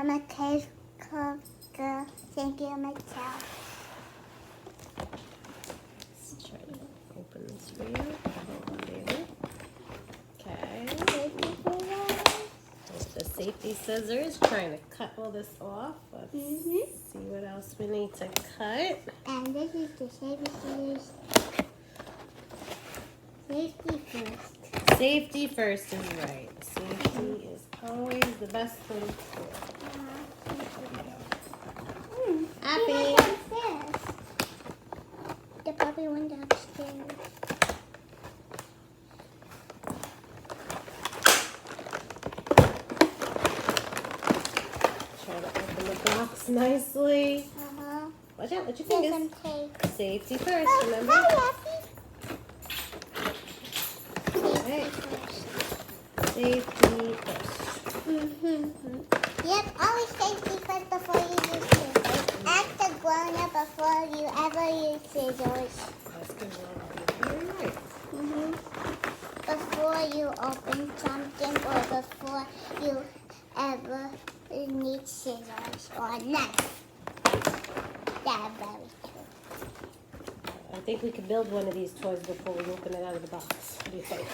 I'm a cave club girl. Thank you, Mattel. Let's try to open this for you. Hold on, baby. Okay. With the safety scissors, trying to cut all this off. Let's see what else we need to cut. And this is the safety scissors. Safety first. Safety first is right. Safety is always the best thing to do. Happy. Upstairs. The puppy went upstairs. Try to open the box nicely. Watch out, let your There's fingers. some tape. Safety first, remember? Hi, Alright. Safety first. Yep, always safety first before you use scissors. Act a grown-up before you ever use scissors. That's good. Very nice. Before you open something or before you ever need scissors or a knife. That's very true. I think we could build one of these toys before we open it out of the box. What do you think?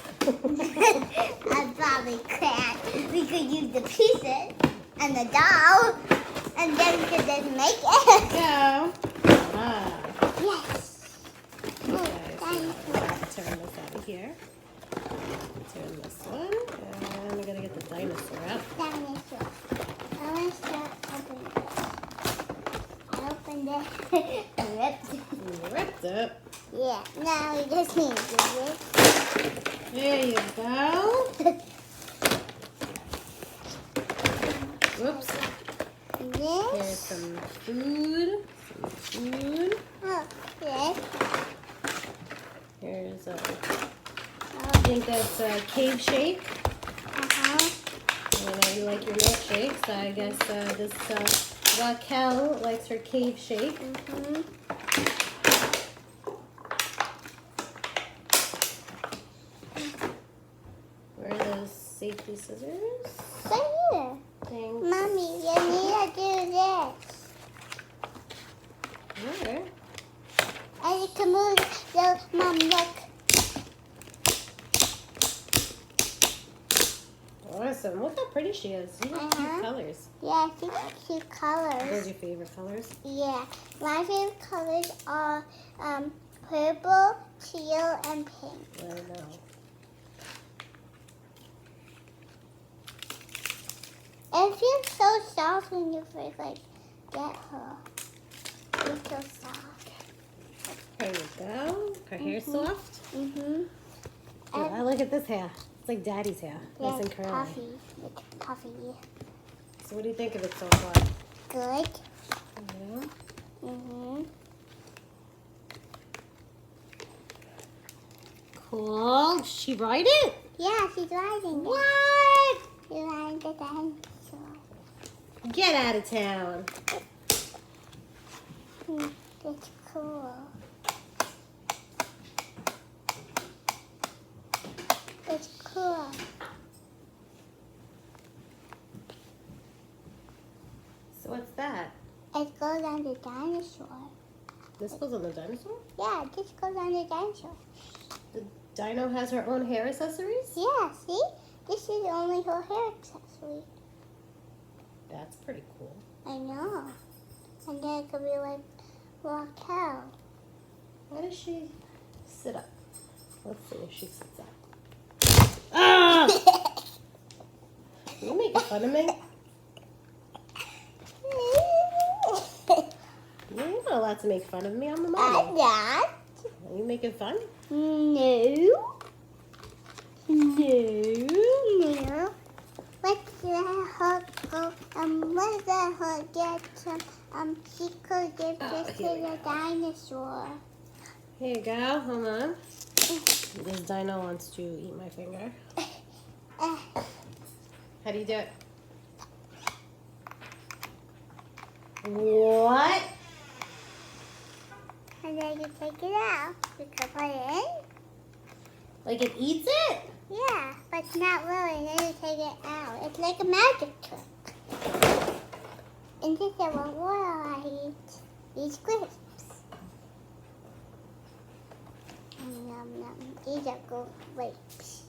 I probably can't. We could use the pieces and the doll, and then we could just make it. Go. Ah. Yes. Okay, so let's turn this out of here. Turn this one, and we're gonna get the dinosaur out. Dinosaur. I want to start opening this. I opened it. Ripped. Ripped it. Yeah. Now we just need to do this. There you go. Whoops. Here's This. some food. Oh, yes. Here's I think that's a cave shake. You know, you like your milkshakes. I guess this Rockelle likes her cave shake. Where are those safety scissors? Right here. Thanks. Mommy, you need to do this. Where? I need to move the Mom, look. Awesome. Look how pretty she is. You have cute colors. Yeah, she got cute Those colors. your favorite colors? Yeah. My favorite colors are purple, teal, and pink. I know. It feels so soft when you first get her. It's so soft. There you go. Her hair's soft. And Look at this hair. It's like Daddy's hair. Nice and curly. puffy. It's puffy. So what do you think of it so far? Good. Yeah. Cool. Did she ride it? Yeah, she's riding it. What? She's riding the dinosaur. Get out of town. It's cool. It's cool. So what's that? It goes on the dinosaur. This goes on the dinosaur? Yeah, this goes on the dinosaur. The dino has her own hair accessories? Yeah, see? This is only her hair accessory. That's pretty cool. I know. And then it could be like Rockelle. Why does she sit up? Let's see if she sits up. Ah! Are you making fun of me? You're not allowed to make fun of me. I'm the mommy. I'm not. Are you making fun? No. No. Let's let her go. Let's let her get some. She could give this to here we the dinosaur. Here you go. Hold on. This dino wants to eat my finger. How do you do it? What? And then you take it out. You can put it in. Like it eats it? Yeah, but not really. Then you take it out. It's like a magic trick. And this is what I eat. These grapes. Yum, yum. These are good grapes.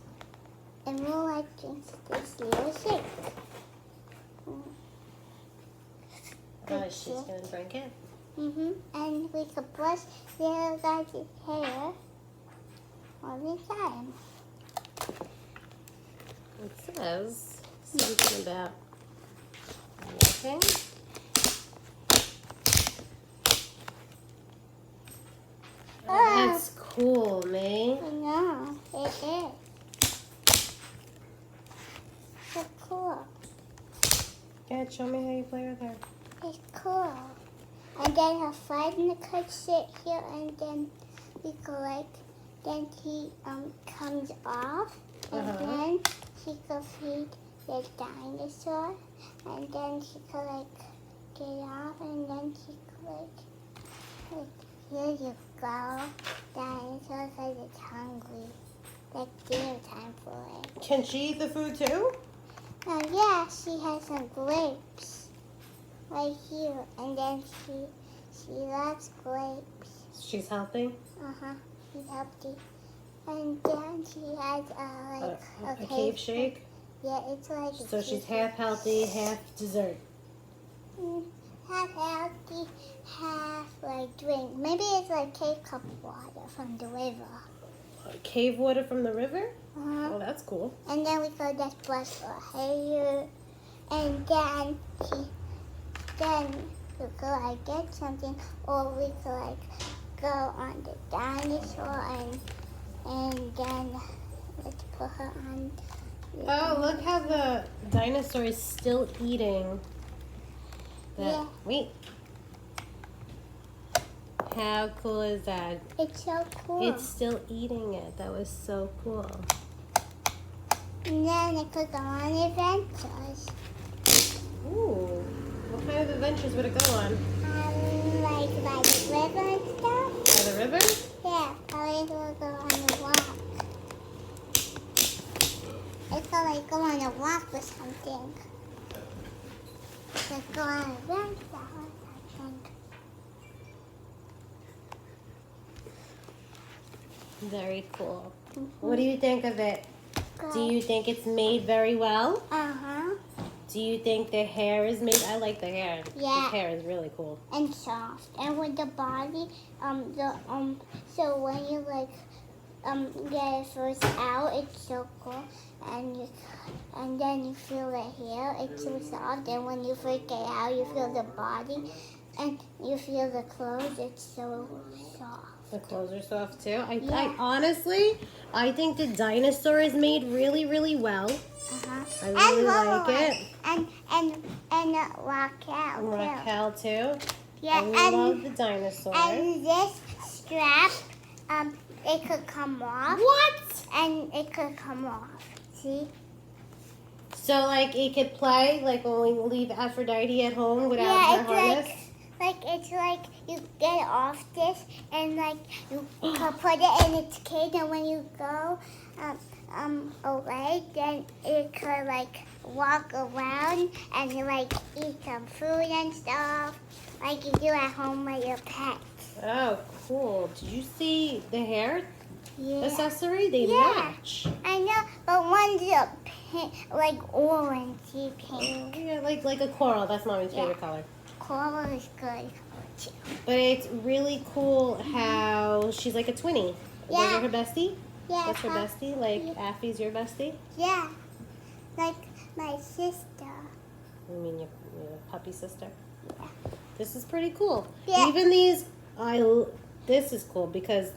And we'll like drink this little shake. She's going to drink it. And we could brush little guys' hair all the time. It says something about milking. Oh, that's cool, May. I know, it is. So cool. Yeah, show me how you play with her. It's cool. And then her father could sit here, and then we could then he comes off, and then she could feed the dinosaur, and then she could get off, and then she could here you go, dinosaur, because it's hungry. Dinner time for it. Can she eat the food too? Yeah, she has some grapes right here, and then she loves grapes. She's healthy? She's healthy. And then she has a cave shake? Yeah, it's like so she's half healthy, half dessert. Half healthy, half drink. Maybe it's cave cup water from the river. Cave water from the river? Oh, that's cool. And then we could just brush her hair, and then we could get something, or we could go on the dinosaur, and then let's put her on. Oh, look how the dinosaur is still eating. Yeah. Wait. How cool is that? It's so cool. It's still eating it. That was so cool. And then it could go on adventures. Ooh. What kind of adventures would it go on? By the river and stuff. By the river? Yeah, probably it will go on a walk. It could go on a walk or something. It could go on an adventure or something. Very cool. What do you think of it? Good. Do you think it's made very well? Uh-huh. Do you think the hair is made? I like the hair. Yeah. The hair is really cool. And soft. And with the body, so when you get it first out, it's so cool. And then you feel the hair, it's so soft. And when you first get out, you feel the body, and you feel the clothes, it's so soft. The clothes are soft too. I honestly, I think the dinosaur is made really, really well. I really like it. And Rockelle too. Rockelle too. Yeah, I love the dinosaur. And this strap, it could come off. What? And it could come off. See? So it could play when we leave Aphrodite at home without her harness? It's you get off this and you could put it in its cage, and when you go away, then it could walk around and you eat some food and stuff like you do at home with your pets. Oh, cool. Did you see the hair accessory? They match. I know, but one's a pink, orangey pink. Yeah, like a coral. That's Mommy's favorite color. Coral is good too. But it's really cool how she's like a twinnie. Yeah. Is that her bestie? Yeah. That's her bestie? Affy's your bestie? Yeah. Like my sister. You mean your puppy sister? Yeah. This is pretty cool. Yeah. Even these, this is cool because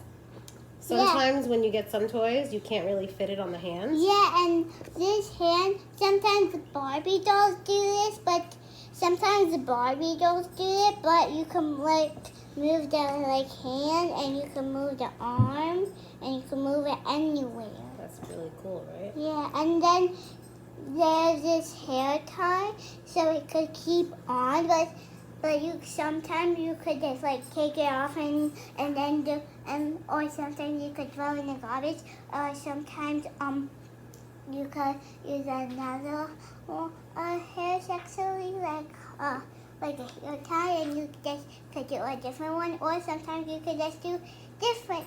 sometimes when you get some toys, you can't really fit it on the hands. Yeah, and this hand, sometimes the Barbie dolls do this, but sometimes the Barbie dolls do it, but you can move the hand, and you can move the arm, and you can move it anywhere. That's really cool, right? Yeah, and then there's this hair tie, so it could keep on, but sometimes you could just take it off and then or sometimes you could throw it in the garbage, or sometimes you could use another hair accessory like a hair tie, and you just could do a different one, or sometimes you could just do different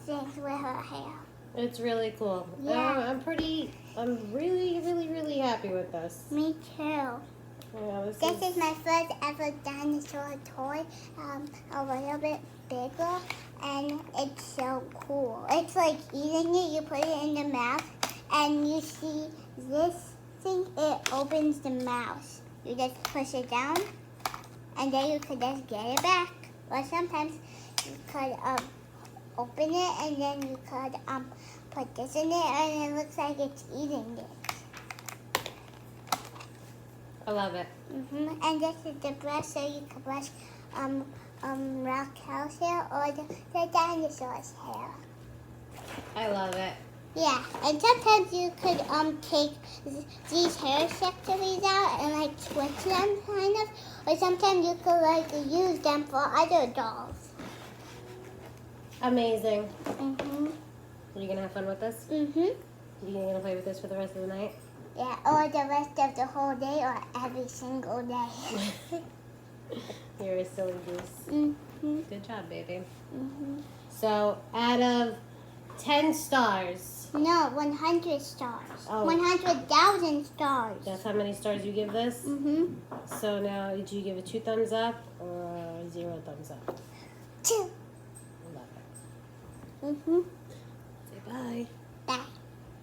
things with her hair. It's really cool. Yeah. I'm really, really, really happy with this. Me too. Yeah, This is my first ever dinosaur toy, a little bit bigger, and it's so cool. It's like eating it, you put it in the mouth, and you see this thing, it opens the mouth. You just push it down, and then you could just get it back. Or sometimes you could open it, and then you could put this in it, and it looks like it's eating it. I love it. And this is the brush, so you can brush Rockelle's hair or the dinosaur's hair. I love it. Yeah, and sometimes you could take these hair sections out and like switch them kind of, or sometimes you could like use them for other dolls. Amazing. Mhm. Are you gonna have fun with this? Mhm. You gonna play with this for the rest of the night? Yeah, or the rest of the whole day, or every single day. You're a silly goose. Mhm. Good job, baby. Mhm. So, out of 10 stars, No, 100 stars. Oh. 100,000 stars. that's how many stars you give this? Mhm. So now, did you give it 2 thumbs up or 0 thumbs up? 2. Love it. Mhm. Say bye.